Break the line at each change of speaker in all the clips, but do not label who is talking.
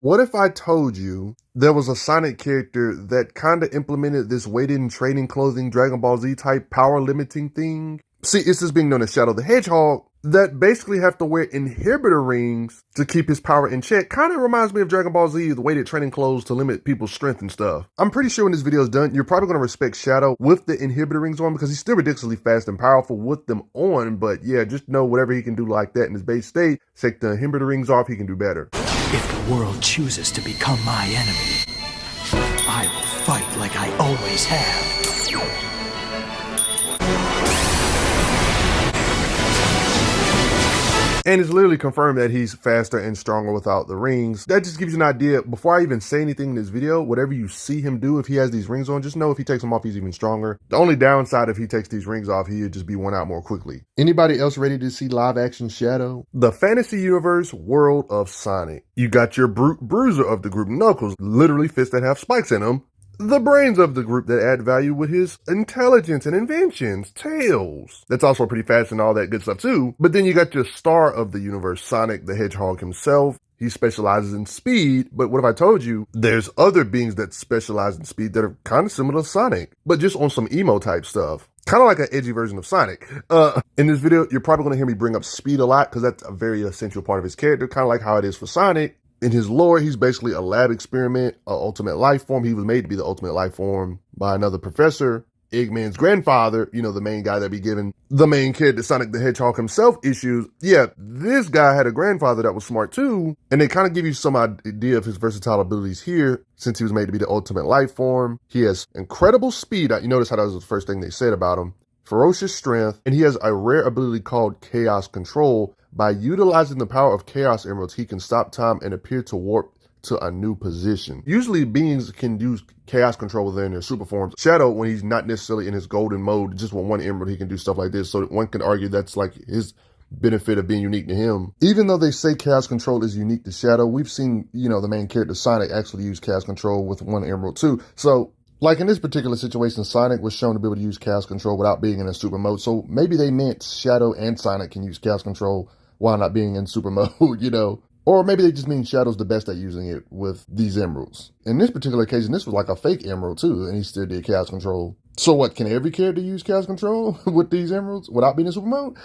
What if I told you there was a Sonic character that kind of implemented this weighted and training clothing Dragon Ball Z type power limiting thing? See, it's just being known as Shadow the Hedgehog that basically have to wear inhibitor rings to keep his power in check. Kind of reminds me of Dragon Ball Z, the weighted training clothes to limit people's strength and stuff. I'm pretty sure when this video is done, you're probably going to respect Shadow with the inhibitor rings on because he's still ridiculously fast and powerful with them on. But yeah, just know whatever he can do like that in his base state, take the inhibitor rings off, he can do better.
If the world chooses to become my enemy, I will fight like I always have.
And it's literally confirmed that he's faster and stronger without the rings. That just gives you an idea. Before I even say anything in this video, whatever you see him do, if he has these rings on, just know if he takes them off, he's even stronger. The only downside, if he takes these rings off, he'd just be worn out more quickly. Anybody else ready to see live action Shadow? The fantasy universe world of Sonic. You got your brute bruiser of the group, Knuckles, literally fists that have spikes in them. The brains of the group that add value with his intelligence and inventions, Tails. That's also pretty fast and all that good stuff too. But then you got your star of the universe, Sonic the Hedgehog himself. He specializes in speed, but what if I told you there's other beings that specialize in speed that are kind of similar to Sonic, but just on some emo type stuff? Kind of like an edgy version of Sonic. In this video, you're probably going to hear me bring up speed a lot because that's a very essential part of his character, kind of like how it is for Sonic. In his lore, he's basically a lab experiment, an ultimate life form. He was made to be the ultimate life form by another professor. Eggman's grandfather, you know, the main guy that be giving the main kid, the Sonic the Hedgehog himself, issues. Yeah, this guy had a grandfather that was smart too. And they kind of give you some idea of his versatile abilities here, since he was made to be the ultimate life form. He has incredible speed. You notice how that was the first thing they said about him. Ferocious strength, and he has a rare ability called Chaos Control. By utilizing the power of Chaos Emeralds, he can stop time and appear to warp to a new position. Usually beings can use Chaos Control within their super forms. Shadow, when he's not necessarily in his golden mode, just with one emerald, he can do stuff like this. So one can argue that's like his benefit of being unique to him. Even though they say Chaos Control is unique to Shadow, we've seen, you know, the main character Sonic actually use Chaos Control with one emerald too. So like in this particular situation, Sonic was shown to be able to use Chaos Control without being in a super mode. So maybe they meant Shadow and Sonic can use Chaos Control while not being in super mode, you know? Or maybe they just mean Shadow's the best at using it with these emeralds. In this particular occasion, this was like a fake emerald too, and he still did Chaos Control. So what, can every character use Chaos Control with these emeralds without being in super mode?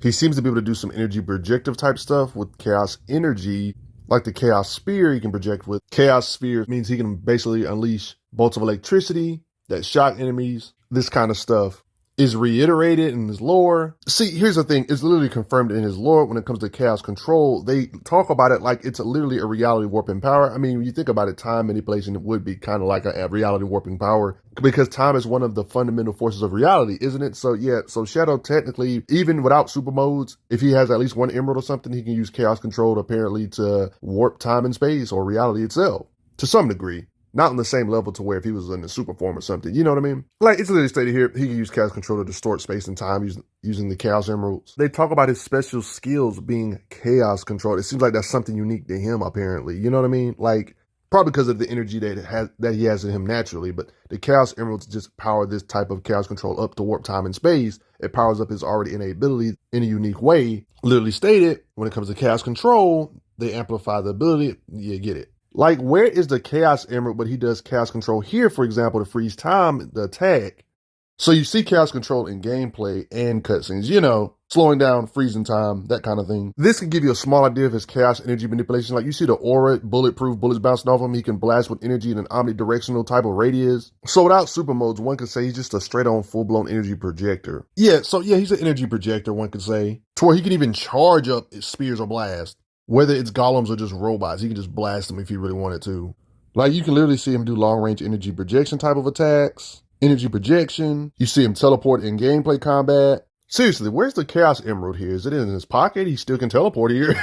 He seems to be able to do some energy projective type stuff with Chaos Energy, like the Chaos Spear he can project with. Chaos Sphere means he can basically unleash bolts of electricity that shock enemies. This kind of stuff is reiterated in his lore. See, here's the thing. It's literally confirmed in his lore when it comes to Chaos Control. They talk about it like it's literally a reality warping power. I mean, when you think about it, time manipulation would be kind of like a reality warping power because time is one of the fundamental forces of reality, isn't it? So yeah, so Shadow technically, even without super modes, if he has at least one emerald or something, he can use Chaos Control apparently to warp time and space or reality itself to some degree. Not on the same level to where if he was in the super form or something, you know what I mean? Like, it's literally stated here, he can use Chaos Control to distort space and time using the Chaos Emeralds. They talk about his special skills being Chaos Control. It seems like that's something unique to him, apparently. You know what I mean? Like, probably because of the energy that he has in him naturally, but the Chaos Emeralds just power this type of Chaos Control up to warp time and space. It powers up his already innate ability in a unique way. Literally stated, when it comes to Chaos Control, they amplify the ability. You get it. Like, where is the Chaos Emerald, but he does Chaos Control here, for example, to freeze time, the attack. So you see Chaos Control in gameplay and cutscenes, you know, slowing down, freezing time, that kind of thing. This can give you a small idea of his Chaos Energy manipulation. Like, you see the aura, bulletproof, bullets bouncing off him. He can blast with energy in an omnidirectional type of radius. So without super modes, one could say he's just a straight-on, full-blown energy projector. Yeah, so yeah, he's an energy projector, one could say, to where he can even charge up his spears or blast. Whether it's golems or just robots, he can just blast them if he really wanted to. Like, you can literally see him do long-range energy projection type of attacks, energy projection. You see him teleport in gameplay combat. Seriously, where's the Chaos Emerald here? Is it in his pocket? He still can teleport here.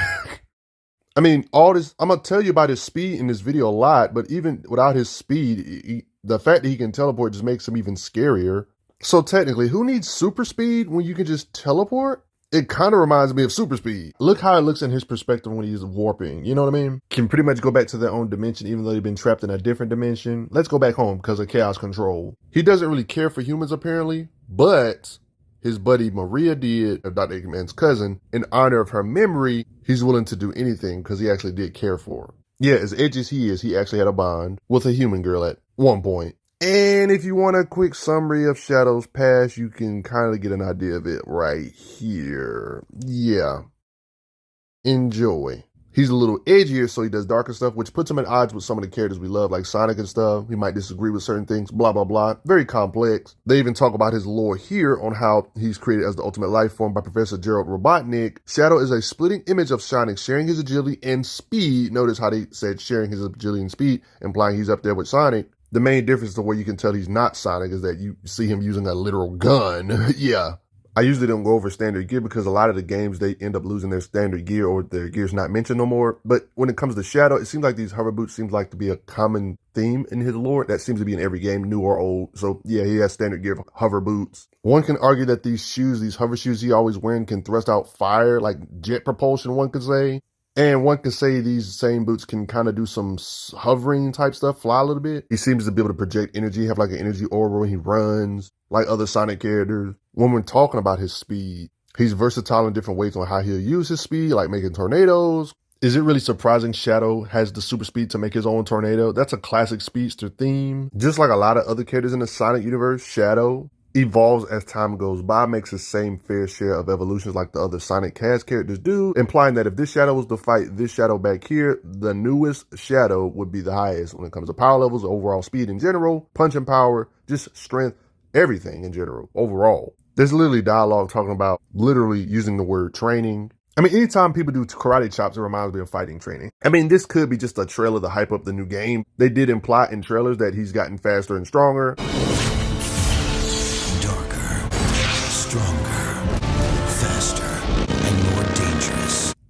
I mean, all this, I'm going to tell you about his speed in this video a lot, but even without his speed, the fact that he can teleport just makes him even scarier. So technically, who needs super speed when you can just teleport? It kind of reminds me of super speed. Look how it looks in his perspective when he's warping. You know what I mean? Can pretty much go back to their own dimension, even though they've been trapped in a different dimension. Let's go back home because of Chaos Control. He doesn't really care for humans, apparently, but his buddy Maria did, Dr. Eggman's cousin, in honor of her memory, he's willing to do anything because he actually did care for her. Yeah, as edgy as he is, he actually had a bond with a human girl at one point. And if you want a quick summary of Shadow's past, you can kind of get an idea of it right here. Yeah. Enjoy. He's a little edgier, so he does darker stuff, which puts him at odds with some of the characters we love, like Sonic and stuff. He might disagree with certain things, blah, blah, blah. Very complex. They even talk about his lore here on how he's created as the ultimate life form by Professor Gerald Robotnik. Shadow is a splitting image of Sonic, sharing his agility and speed. Notice how they said sharing his agility and speed, implying he's up there with Sonic. The main difference to where you can tell he's not Sonic is that you see him using a literal gun. Yeah. I usually don't go over standard gear because a lot of the games, they end up losing their standard gear or their gear's not mentioned no more. But when it comes to Shadow, it seems like these hover boots seems like to be a common theme in his lore. That seems to be in every game, new or old. So yeah, he has standard gear hover boots. One can argue that these shoes, these hover shoes he always wearing can thrust out fire, like jet propulsion, one could say. And one can say these same boots can kind of do some hovering type stuff, fly a little bit. He seems to be able to project energy, have like an energy aura when he runs, like other Sonic characters. When we're talking about his speed, he's versatile in different ways on how he'll use his speed, like making tornadoes. Is it really surprising Shadow has the super speed to make his own tornado? That's a classic speedster theme. Just like a lot of other characters in the Sonic universe, Shadow evolves as time goes by, makes the same fair share of evolutions like the other Sonic cast characters do, implying that if this Shadow was to fight this Shadow back here, the newest Shadow would be the highest when it comes to power levels, overall speed in general, punching power, just strength, everything in general, overall. There's literally dialogue talking about literally using the word training. I mean, anytime people do karate chops, it reminds me of fighting training. I mean, this could be just a trailer to hype up the new game. They did imply in trailers that he's gotten faster and stronger.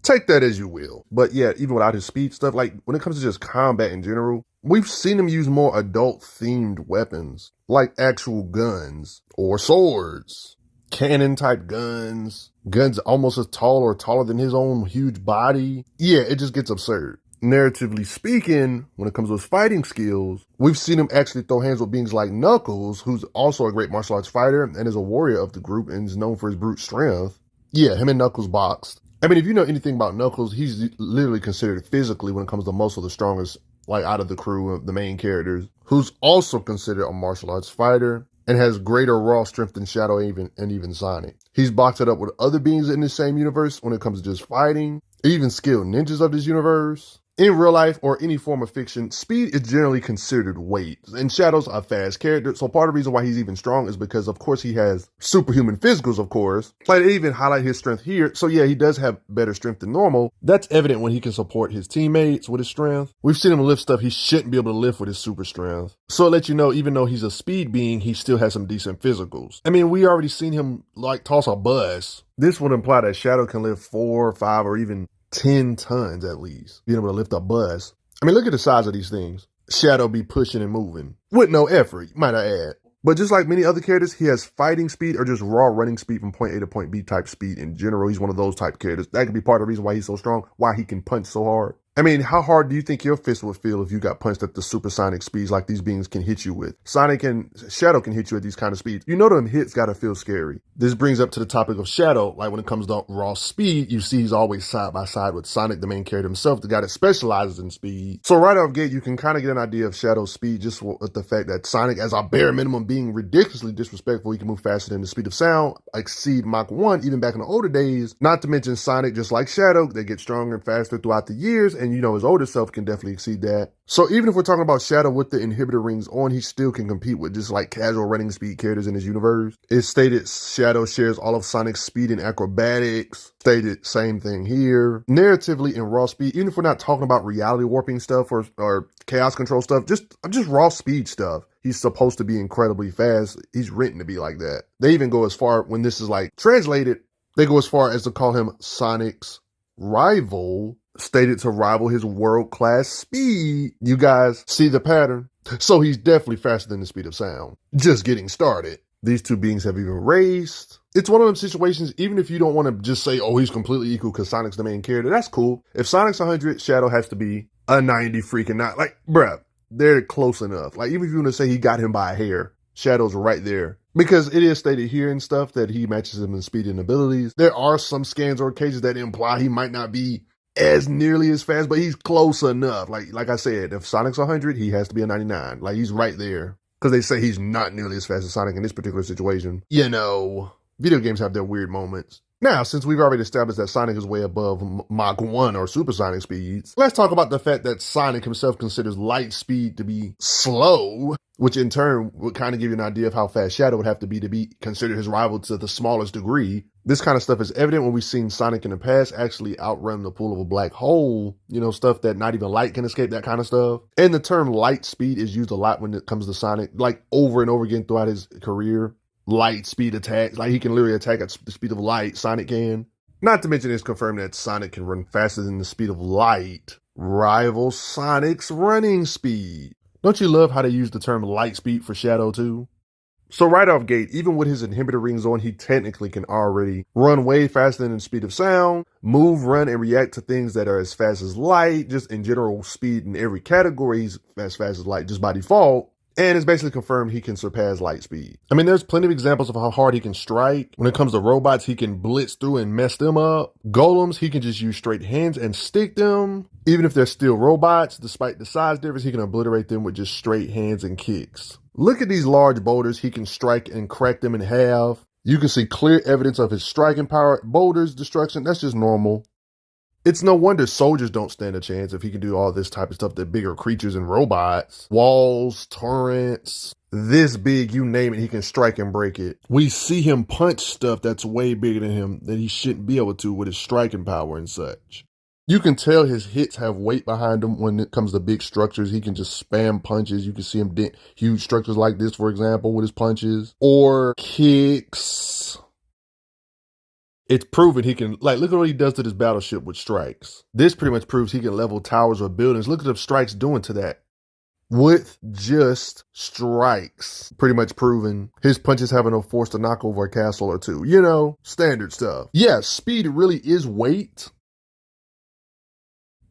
Take that as you will. But yeah, even without his speed stuff, like when it comes to just combat in general, we've seen him use more adult-themed weapons, like actual guns or swords, cannon-type guns, guns almost as tall or taller than his own huge body. Yeah, it just gets absurd. Narratively speaking, when it comes to his fighting skills, we've seen him actually throw hands with beings like Knuckles, who's also a great martial arts fighter and is a warrior of the group and is known for his brute strength. Yeah, him and Knuckles boxed. I mean, if you know anything about Knuckles, he's literally considered physically, when it comes to most of the strongest, like out of the crew of the main characters, who's also considered a martial arts fighter and has greater raw strength than Shadow and even Sonic. He's boxed it up with other beings in the same universe when it comes to just fighting, even skilled ninjas of this universe. In real life or any form of fiction, speed is generally considered weight, and Shadow's a fast character, so part of the reason why he's even strong is because, of course, he has superhuman physicals, of course. Like, they even highlight his strength here, so yeah, he does have better strength than normal. That's evident when he can support his teammates with his strength. We've seen him lift stuff he shouldn't be able to lift with his super strength. So it lets you know, even though he's a speed being, he still has some decent physicals. I mean, we already seen him, like, toss a bus. This would imply that Shadow can lift 4, 5, or even 10 tons at least, being able to lift a bus. I mean, look at the size of these things. Shadow be pushing and moving with no effort, might I add. But just like many other characters, he has fighting speed or just raw running speed from point A to point B type speed in general. He's one of those type characters. That could be part of the reason why he's so strong, why he can punch so hard. I mean, how hard do you think your fist would feel if you got punched at the supersonic speeds like these beings can hit you with? Sonic and Shadow can hit you at these kind of speeds. You know them hits gotta feel scary. This brings up to the topic of Shadow. Like when it comes to raw speed, you see he's always side by side with Sonic, the main character himself, the guy that specializes in speed. So right off gate, you can kind of get an idea of Shadow's speed just with the fact that Sonic, as a bare minimum, being ridiculously disrespectful, he can move faster than the speed of sound, exceed Mach 1, even back in the older days. Not to mention Sonic, just like Shadow, they get stronger and faster throughout the years, and you know his older self can definitely exceed that. So even if we're talking about Shadow with the inhibitor rings on, he still can compete with just like casual running speed characters in his universe. It's stated Shadow shares all of Sonic's speed and acrobatics. Stated same thing here. Narratively in raw speed, even if we're not talking about reality warping stuff or chaos control stuff, just raw speed stuff. He's supposed to be incredibly fast. He's written to be like that. They even go as far, when this is like translated, they go as far as to call him Sonic's rival, stated to rival his world-class speed. You guys see the pattern? So he's definitely faster than the speed of sound. Just getting started. These two beings have even raced. It's one of them situations, even if you don't want to just say, oh, he's completely equal because Sonic's the main character, that's cool. If Sonic's 100, Shadow has to be a 90 freaking not. Like, bruh, they're close enough. Like, even if you want to say he got him by a hair, Shadow's right there. Because it is stated here and stuff that he matches him in speed and abilities. There are some scans or cases that imply he might not be as nearly as fast, but he's close enough. Like I said, if Sonic's 100, he has to be a 99. Like, he's right there. Because they say he's not nearly as fast as Sonic in this particular situation. You know, video games have their weird moments. Now, since we've already established that Sonic is way above Mach 1 or supersonic speeds, let's talk about the fact that Sonic himself considers light speed to be slow, which in turn would kind of give you an idea of how fast Shadow would have to be considered his rival to the smallest degree. This kind of stuff is evident when we've seen Sonic in the past actually outrun the pull of a black hole, you know, stuff that not even light can escape, that kind of stuff. And the term light speed is used a lot when it comes to Sonic, like over and over again throughout his career. Light speed attacks, like he can literally attack at the speed of light, Sonic can. Not to mention it's confirmed that Sonic can run faster than the speed of light, rival Sonic's running speed. Don't you love how they use the term light speed for Shadow too? So right off gate, even with his inhibitor rings on, he technically can already run way faster than the speed of sound, move, run, and react to things that are as fast as light, just in general speed in every category, he's as fast as light just by default. And it's basically confirmed he can surpass light speed. I mean, there's plenty of examples of how hard he can strike. When it comes to robots, he can blitz through and mess them up. Golems, he can just use straight hands and stick them. Even if they're still robots, despite the size difference, he can obliterate them with just straight hands and kicks. Look at these large boulders. He can strike and crack them in half. You can see clear evidence of his striking power. Boulders, destruction, that's just normal. It's no wonder soldiers don't stand a chance if he can do all this type of stuff to bigger creatures and robots. Walls, turrets, this big, you name it, he can strike and break it. We see him punch stuff that's way bigger than him that he shouldn't be able to with his striking power and such. You can tell his hits have weight behind them when it comes to big structures. He can just spam punches. You can see him dent huge structures like this, for example, with his punches. Or kicks. It's proven he can, like, look at what he does to this battleship with strikes. This pretty much proves he can level towers or buildings. Look at the strikes doing to that. With just strikes. Pretty much proven his punches have enough force to knock over a castle or two. You know, standard stuff. Yeah, speed really is weight.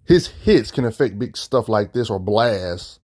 His hits can affect big stuff like this or blasts.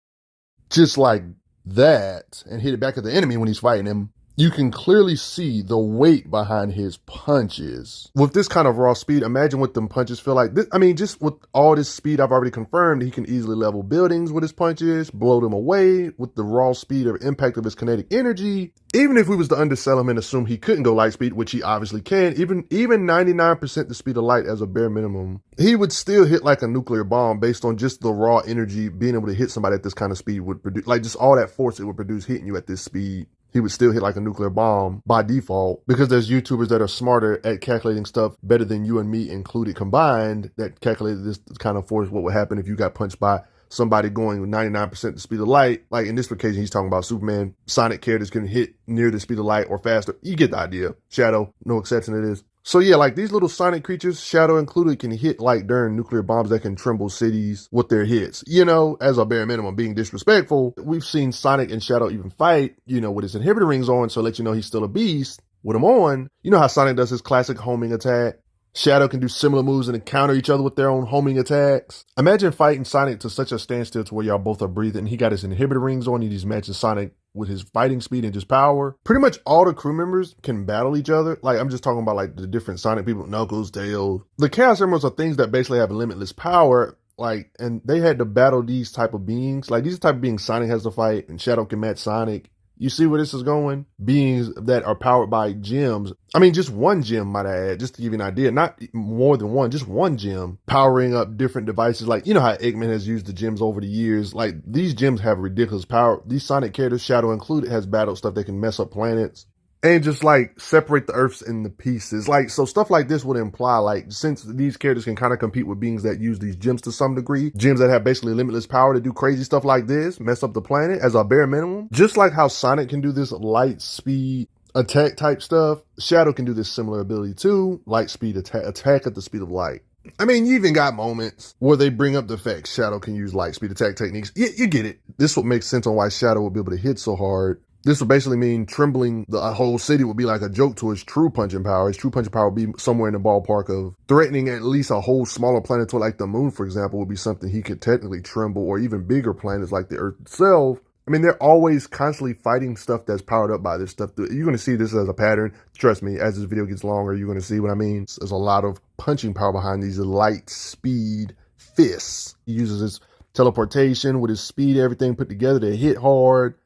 Just like that. And hit it back at the enemy when he's fighting him. You can clearly see the weight behind his punches. With this kind of raw speed, imagine what them punches feel like. I mean, just with all this speed I've already confirmed, he can easily level buildings with his punches, blow them away with the raw speed of impact of his kinetic energy. Even if we was to undersell him and assume he couldn't go light speed, which he obviously can, even 99% the speed of light as a bare minimum, he would still hit like a nuclear bomb based on just the raw energy being able to hit somebody at this kind of speed would produce, like just all that force it would produce hitting you at this speed. He would still hit like a nuclear bomb by default because there's YouTubers that are smarter at calculating stuff better than you and me included combined that calculated this kind of force, what would happen if you got punched by somebody going with 99% the speed of light. Like in this occasion, he's talking about Superman. Sonic characters can hit near the speed of light or faster. You get the idea. Shadow, no exception to this. So yeah, like these little Sonic creatures, Shadow included, can hit like during nuclear bombs that can tremble cities with their hits. You know, as a bare minimum, being disrespectful. We've seen Sonic and Shadow even fight, you know, with his inhibitor rings on, so let you know he's still a beast. With them on, you know how Sonic does his classic homing attack? Shadow can do similar moves and encounter each other with their own homing attacks. Imagine fighting Sonic to such a standstill to where y'all both are breathing. He got his inhibitor rings on, he's matching Sonic with his fighting speed and just power. Pretty much all the crew members can battle each other. Like, I'm just talking about like the different Sonic people, Knuckles, Tails. The Chaos Emeralds are things that basically have limitless power. Like, and they had to battle these type of beings. Like, these are the type of beings Sonic has to fight, and Shadow can match Sonic. You see where this is going? Beings that are powered by gems. I mean, just one gem, might I add, just to give you an idea. Not more than one, just one gem. Powering up different devices. Like, you know how Eggman has used the gems over the years. Like, these gems have ridiculous power. These Sonic characters, Shadow included, has battled stuff that can mess up planets. And just like separate the Earths into pieces. Like, so stuff like this would imply, like, since these characters can kind of compete with beings that use these gems to some degree, gems that have basically limitless power to do crazy stuff like this, mess up the planet as a bare minimum. Just like how Sonic can do this light speed attack type stuff, Shadow can do this similar ability too, light speed attack at the speed of light. I mean, you even got moments where they bring up the fact Shadow can use light speed attack techniques. You get it. This would make sense on why Shadow would be able to hit so hard. This would basically mean trembling the whole city would be like a joke to his true punching power. His true punching power would be somewhere in the ballpark of threatening at least a whole smaller planet, like the moon, for example, would be something he could technically tremble, or even bigger planets like the Earth itself. I mean, they're always constantly fighting stuff that's powered up by this stuff. You're going to see this as a pattern. Trust me, as this video gets longer, you're going to see what I mean. There's a lot of punching power behind these light speed fists. He uses his teleportation with his speed, everything put together to hit hard.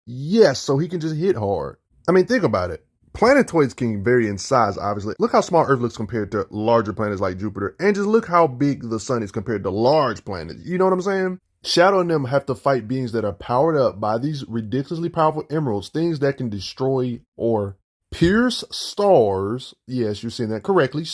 Yes, so he can just hit hard. I mean, think about it. Planetoids can vary in size, obviously. Look how small Earth looks compared to larger planets like Jupiter. And just look how big the sun is compared to large planets. You know what I'm saying? Shadow and them have to fight beings that are powered up by these ridiculously powerful emeralds, things that can destroy or pierce stars. Yes, you're saying that correctly.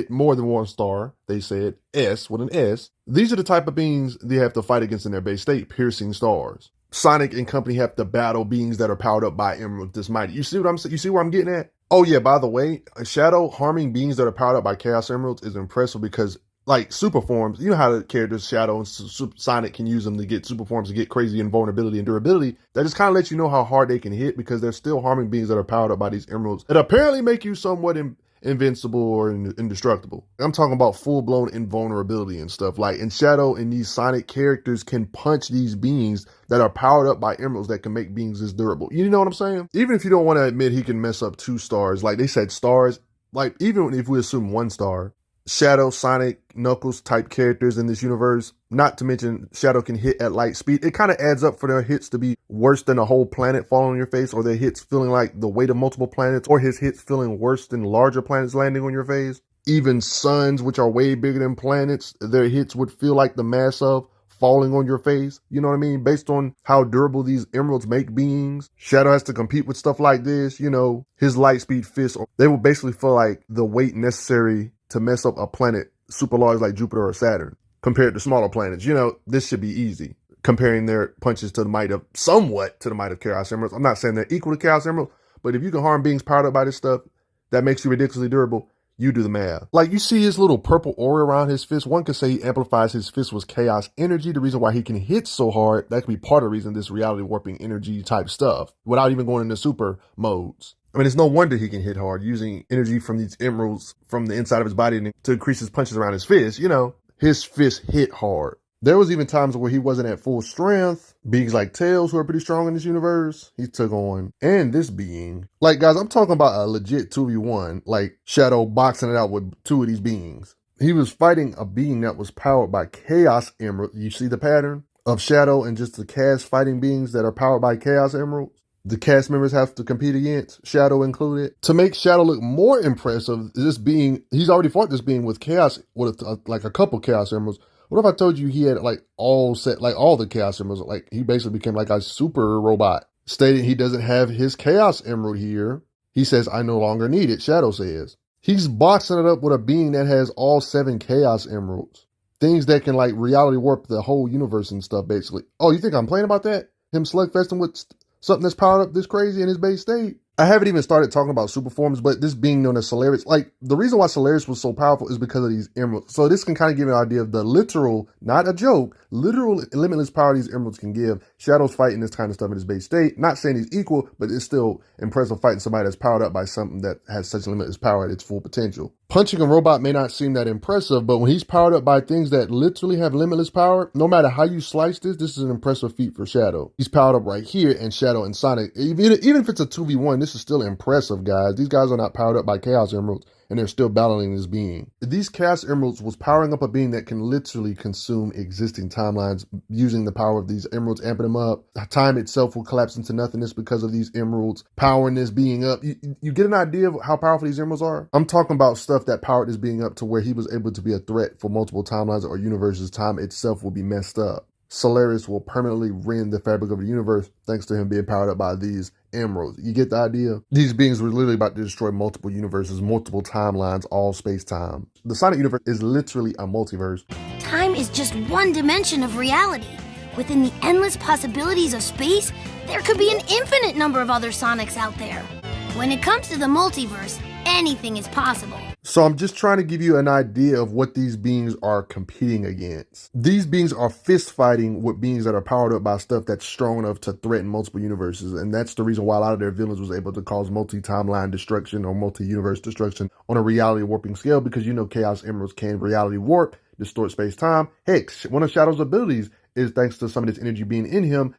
More than one star. They said S with an S. These are the type of beings they have to fight against in their base state, piercing stars. Sonic and company have to battle beings that are powered up by emeralds this mighty. You see what I'm saying? You see where I'm getting at? Oh yeah, by the way, Shadow harming beings that are powered up by Chaos Emeralds is impressive because, like, super forms, you know how the characters Shadow and Sonic can use them to get super forms to get crazy invulnerability and durability. That just kind of lets you know how hard they can hit because they're still harming beings that are powered up by these emeralds that apparently make you somewhat invincible or indestructible. I'm talking about full-blown invulnerability and stuff. Like, in Shadow and these Sonic characters can punch these beings that are powered up by emeralds that can make beings this durable. You know what I'm saying? Even if you don't want to admit he can mess up 2 stars, like they said stars, like even if we assume 1 star, Shadow, Sonic, Knuckles type characters in this universe, not to mention Shadow can hit at light speed. It kind of adds up for their hits to be worse than a whole planet falling on your face, or their hits feeling like the weight of multiple planets, or his hits feeling worse than larger planets landing on your face. Even suns, which are way bigger than planets, their hits would feel like the mass of falling on your face. You know what I mean? Based on how durable these emeralds make beings. Shadow has to compete with stuff like this. You know, his light speed fists, they will basically feel like the weight necessary to mess up a planet super large like Jupiter or Saturn compared to smaller planets. You know, this should be easy. Comparing their punches to the might of, somewhat to the might of Chaos Emeralds. I'm not saying they're equal to Chaos Emerald, but if you can harm beings powered up by this stuff that makes you ridiculously durable, you do the math. Like, you see his little purple aura around his fist. One could say he amplifies his fist with chaos energy. The reason why he can hit so hard, that could be part of the reason, this reality warping energy type stuff, without even going into super modes. I mean, it's no wonder he can hit hard, using energy from these emeralds from the inside of his body to increase his punches around his fist. You know, his fist hit hard. There was even times where he wasn't at full strength. Beings like Tails, who are pretty strong in this universe, he took on. And this being. Like, guys, I'm talking about a legit 2v1. Like, Shadow boxing it out with 2 of these beings. He was fighting a being that was powered by Chaos Emerald. You see the pattern of Shadow and just the cast fighting beings that are powered by Chaos Emeralds? The cast members have to compete against, Shadow included. To make Shadow look more impressive, this being, he's already fought this being with Chaos, with like a couple Chaos Emeralds. What if I told you he had like all the Chaos Emeralds? Like, he basically became like a super robot. Stating he doesn't have his Chaos Emerald here. He says, I no longer need it, Shadow says. He's boxing it up with a being that has all 7 Chaos Emeralds. Things that can like reality warp the whole universe and stuff, basically. Oh, you think I'm playing about that? Him slugfesting with something that's powered up this crazy in his base state? I haven't even started talking about super forms, but this being known as Solaris, like, the reason why Solaris was so powerful is because of these emeralds. So this can kind of give you an idea of the literal, not a joke, literal limitless power these emeralds can give. Shadow's fighting this kind of stuff in his base state. Not saying he's equal, but it's still impressive fighting somebody that's powered up by something that has such limitless power at its full potential. Punching a robot may not seem that impressive, but when he's powered up by things that literally have limitless power, no matter how you slice this is an impressive feat for Shadow. He's powered up right here, and Shadow and Sonic, even if it's a 2v1, this is still impressive, guys. These guys are not powered up by Chaos Emeralds, and they're still battling this being. These Chaos Emeralds was powering up a being that can literally consume existing timelines using the power of these emeralds, amping them up. Time itself will collapse into nothingness because of these emeralds powering this being up. You get an idea of how powerful these emeralds are? I'm talking about stuff that powered this being up to where he was able to be a threat for multiple timelines or universes. Time itself will be messed up. Solaris will permanently rend the fabric of the universe thanks to him being powered up by these emeralds. You get the idea? These beings were literally about to destroy multiple universes, multiple timelines, all space-time. The Sonic universe is literally a multiverse.
Time is just one dimension of reality. Within the endless possibilities of space, there could be an infinite number of other Sonics out there. When it comes to the multiverse, anything is possible.
So I'm just trying to give you an idea of what these beings are competing against. These beings are fist fighting with beings that are powered up by stuff that's strong enough to threaten multiple universes. And that's the reason why a lot of their villains was able to cause multi-timeline destruction or multi-universe destruction on a reality warping scale, because you know Chaos Emeralds can reality warp, distort space-time. Heck, one of Shadow's abilities is thanks to some of this energy being in him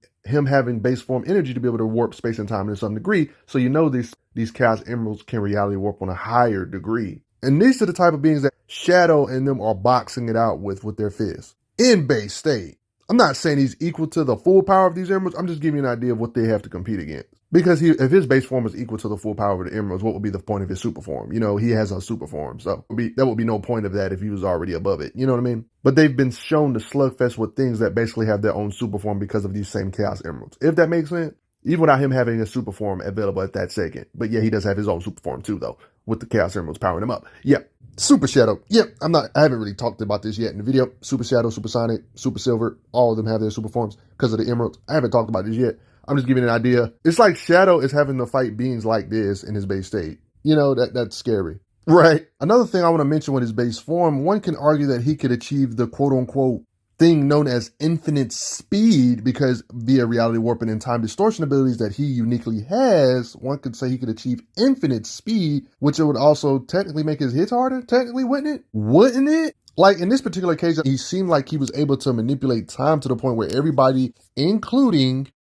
having base form energy to be able to warp space and time to some degree. So you know these Chaos Emeralds can reality warp on a higher degree. And these are the type of beings that Shadow and them are boxing it out with their fists. In base state. I'm not saying he's equal to the full power of these emeralds. I'm just giving you an idea of what they have to compete against. Because if his base form is equal to the full power of the emeralds, what would be the point of his super form? You know, he has a super form. So there would be no point of that if he was already above it. You know what I mean? But they've been shown to slugfest with things that basically have their own super form because of these same Chaos Emeralds. If that makes sense. Even without him having a super form available at that second. But yeah, he does have his own super form too, though, with the Chaos Emeralds powering him up. Yep. Super Shadow. Yep. I haven't really talked about this yet in the video. Super Shadow, Super Sonic, Super Silver, all of them have their super forms because of the emeralds. I haven't talked about this yet. I'm just giving an idea. It's like Shadow is having to fight beings like this in his base state. You know, that's scary. Right. Another thing I want to mention with his base form, one can argue that he could achieve the quote unquote thing known as infinite speed because via reality warping and time distortion abilities that he uniquely has, one could say he could achieve infinite speed, which it would also technically make his hits harder, technically, wouldn't it? Wouldn't it? Like in this particular case, he seemed like he was able to manipulate time to the point where everybody, including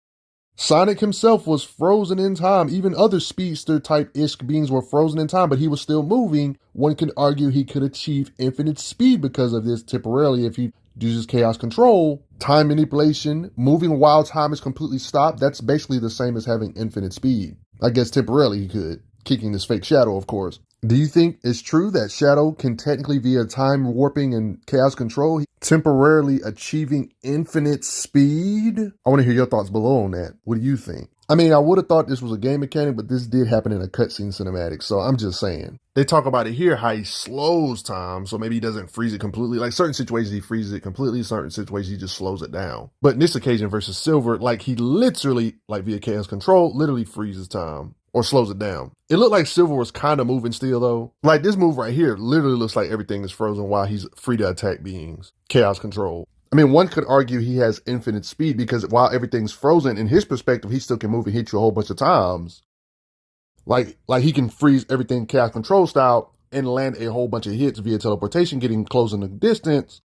Sonic himself, was frozen in time. Even other speedster type-ish beings were frozen in time, but he was still moving. One could argue he could achieve infinite speed because of this temporarily if he uses chaos control, time manipulation, moving while time is completely stopped. That's basically the same as having infinite speed. I guess temporarily he could, kicking this fake Shadow, of course. Do you think it's true that Shadow can technically, via time warping and chaos control, temporarily achieving infinite speed? I want to hear your thoughts below on that. What do you think? I mean, I would have thought this was a game mechanic, but this did happen in a cutscene cinematic, so I'm just saying. They talk about it here, how he slows time, so maybe he doesn't freeze it completely. Like certain situations, he freezes it completely, certain situations, he just slows it down. But in this occasion versus Silver, like he literally, like via chaos control, literally freezes time. Or slows it down. It looked like Silver was kind of moving still, though. Like this move right here literally looks like everything is frozen while he's free to attack beings. Chaos control. I mean, one could argue he has infinite speed because while everything's frozen, in his perspective, he still can move and hit you a whole bunch of times. Like he can freeze everything chaos control style and land a whole bunch of hits via teleportation, getting close in the distance,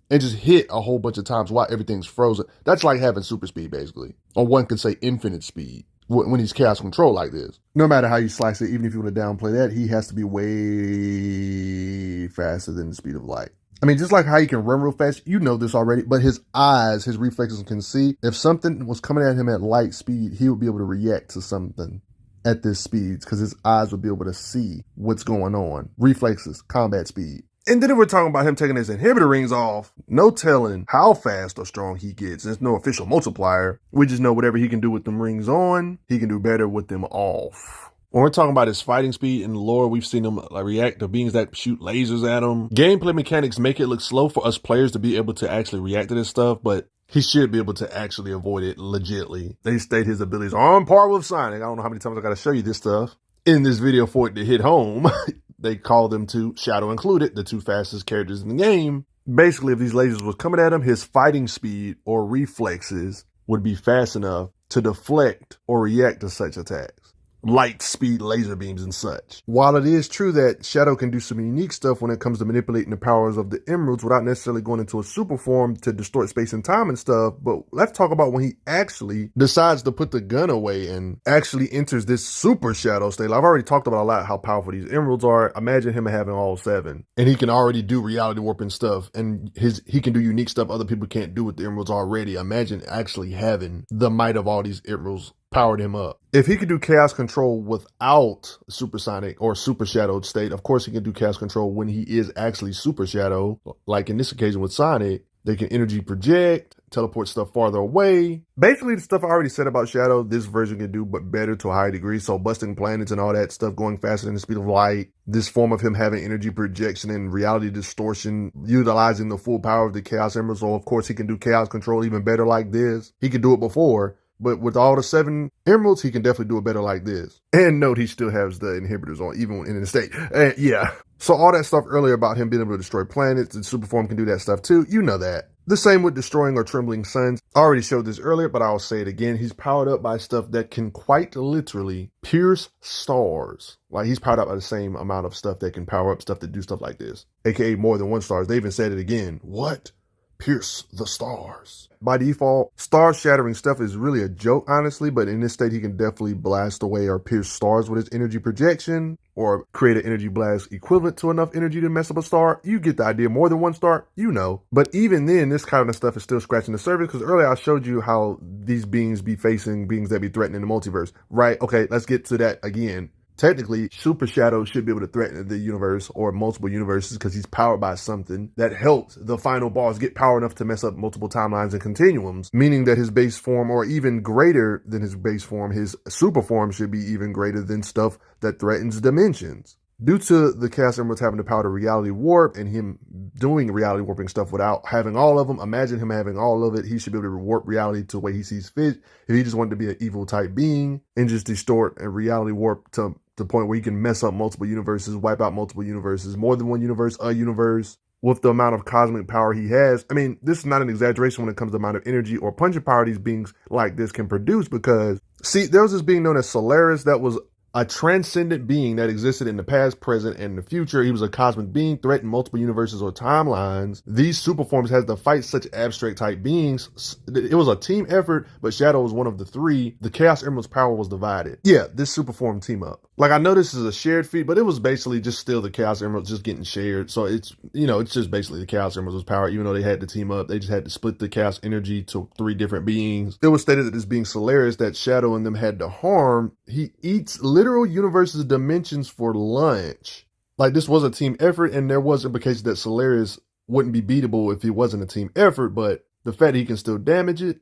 and just hit a whole bunch of times while everything's frozen. That's like having super speed, basically. Or one could say infinite speed when he's chaos control like this. No matter how you slice it, even if you want to downplay that, he has to be way faster than the speed of light. I mean, just like how he can run real fast, you know this already, but his eyes, his reflexes can see. If something was coming at him at light speed, he would be able to react to something at this speed because his eyes would be able to see what's going on. Reflexes, combat speed. And then if we're talking about him taking his inhibitor rings off, no telling how fast or strong he gets. There's no official multiplier. We just know whatever he can do with them rings on, he can do better with them off. When we're talking about his fighting speed and lore, we've seen him react to beings that shoot lasers at him. Gameplay mechanics make it look slow for us players to be able to actually react to this stuff, but he should be able to actually avoid it legitly. They state his abilities are on par with Sonic. I don't know how many times I gotta show you this stuff in this video for it to hit home. They call them two, Shadow included, the two fastest characters in the game. Basically, if these lasers was coming at him, his fighting speed or reflexes would be fast enough to deflect or react to such attacks. Light speed laser beams and such. While it is true that Shadow can do some unique stuff when it comes to manipulating the powers of the emeralds without necessarily going into a super form to distort space and time and stuff, but let's talk about when he actually decides to put the gun away and actually enters this super Shadow state. I've already talked about a lot how powerful these emeralds are. Imagine him having all 7. And he can already do reality warping stuff, and he can do unique stuff other people can't do with the emeralds already. Imagine actually having the might of all these emeralds powered him up. If he could do chaos control without supersonic or super shadowed state, of course he can do chaos control when he is actually super shadow. Like in this occasion with Sonic, they can energy project, teleport stuff farther away. Basically the stuff I already said about Shadow, this version can do, but better to a high degree. So busting planets and all that stuff, going faster than the speed of light. This form of him having energy projection and reality distortion, utilizing the full power of the Chaos Emerald. So of course he can do chaos control even better like this. He could do it before. But with all the 7 emeralds, he can definitely do it better like this. And note, he still has the inhibitors on, even in the state. Yeah. So all that stuff earlier about him being able to destroy planets, and Superform can do that stuff too. You know that. The same with destroying or trembling suns. I already showed this earlier, but I'll say it again. He's powered up by stuff that can quite literally pierce stars. Like he's powered up by the same amount of stuff that can power up stuff that do stuff like this. AKA more than 1 stars. They even said it again. What? pierce the stars. By default, star-shattering stuff is really a joke, honestly, but in this state, he can definitely blast away or pierce stars with his energy projection, or create an energy blast equivalent to enough energy to mess up a star. You get the idea. More than one star, you know. But even then, this kind of stuff is still scratching the surface, because earlier I showed you how these beings be facing beings that be threatening the multiverse, right? Okay, let's get to that again. Technically, Super Shadow should be able to threaten the universe or multiple universes because he's powered by something that helped the final boss get power enough to mess up multiple timelines and continuums, meaning that his base form, or even greater than his base form, his super form should be even greater than stuff that threatens dimensions. Due to the Chaos Emeralds having the power to reality warp and him doing reality warping stuff without having all of them, imagine him having all of it. He should be able to warp reality to the way he sees fit. If he just wanted to be an evil type being and just distort and reality warp to the point where he can mess up multiple universes, wipe out multiple universes, more than one universe, a universe, with the amount of cosmic power he has. I mean, this is not an exaggeration when it comes to the amount of energy or punching power these beings like this can produce, because, see, there was this being known as Solaris that was a transcendent being that existed in the past, present, and the future. He was a cosmic being, threatened multiple universes or timelines. These super forms had to fight such abstract type beings. It was a team effort, but Shadow was one of the three. The Chaos Emerald's power was divided. Yeah, this super form team up. Like, I know this is a shared feat, but it was basically just still the Chaos Emeralds just getting shared. So it's, you know, it's just basically the Chaos Emeralds' power. Even though they had to team up, they just had to split the Chaos energy to 3 different beings. It was stated that this being Solaris that Shadow and them had to harm, he eats literal universes' dimensions for lunch. Like, this was a team effort, and there was implication that Solaris wouldn't be beatable if it wasn't a team effort, but the fact that he can still damage it,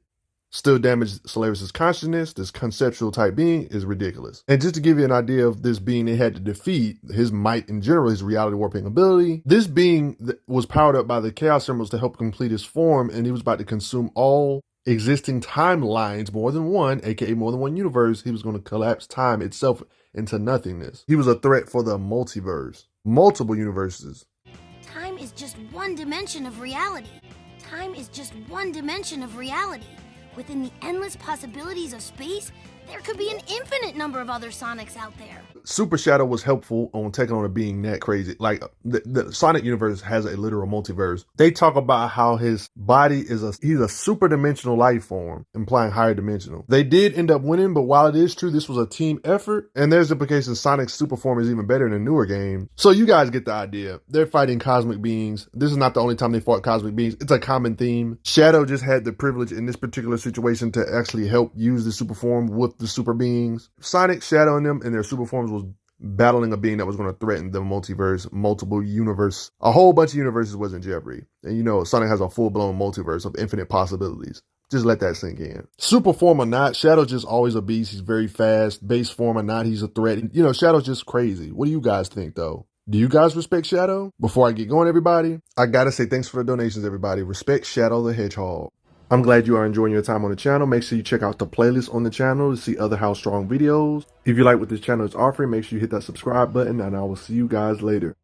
still damage Solaris's consciousness, this conceptual type being, is ridiculous. And just to give you an idea of this being they had to defeat, his might in general, his reality warping ability, this being was powered up by the Chaos Emeralds to help complete his form, and he was about to consume all existing timelines, more than one, aka more than one universe. He was going to collapse time itself into nothingness. He was a threat for the multiverse, multiple universes.
Time is just one dimension of reality. Time is just one dimension of reality. Within the endless possibilities of space, there could be an infinite number of other Sonics out there.
Super Shadow was helpful on taking on a being that crazy. Like, the Sonic universe has a literal multiverse. They talk about how his body is he's a super dimensional life form, implying higher dimensional. They did end up winning, but while it is true this was a team effort, and there's implications Sonic's super form is even better in a newer game. So you guys get the idea. They're fighting cosmic beings. This is not the only time they fought cosmic beings. It's a common theme. Shadow just had the privilege in this particular situation to actually help use the super form with the super beings. Sonic, Shadow, and them in their super forms was battling a being that was going to threaten the multiverse, multiple universe. A whole bunch of universes was in jeopardy. And you know, Sonic has a full-blown multiverse of infinite possibilities. Just let that sink in. Super form or not, Shadow's just always a beast. He's very fast. Base form or not, he's a threat. You know, Shadow's just crazy. What do you guys think, though? Do you guys respect Shadow? Before I get going, everybody, I gotta say thanks for the donations, everybody. Respect Shadow the Hedgehog. I'm glad you are enjoying your time on the channel. Make sure you check out the playlist on the channel to see other How Strong videos. If you like what this channel is offering, make sure you hit that subscribe button, and I will see you guys later.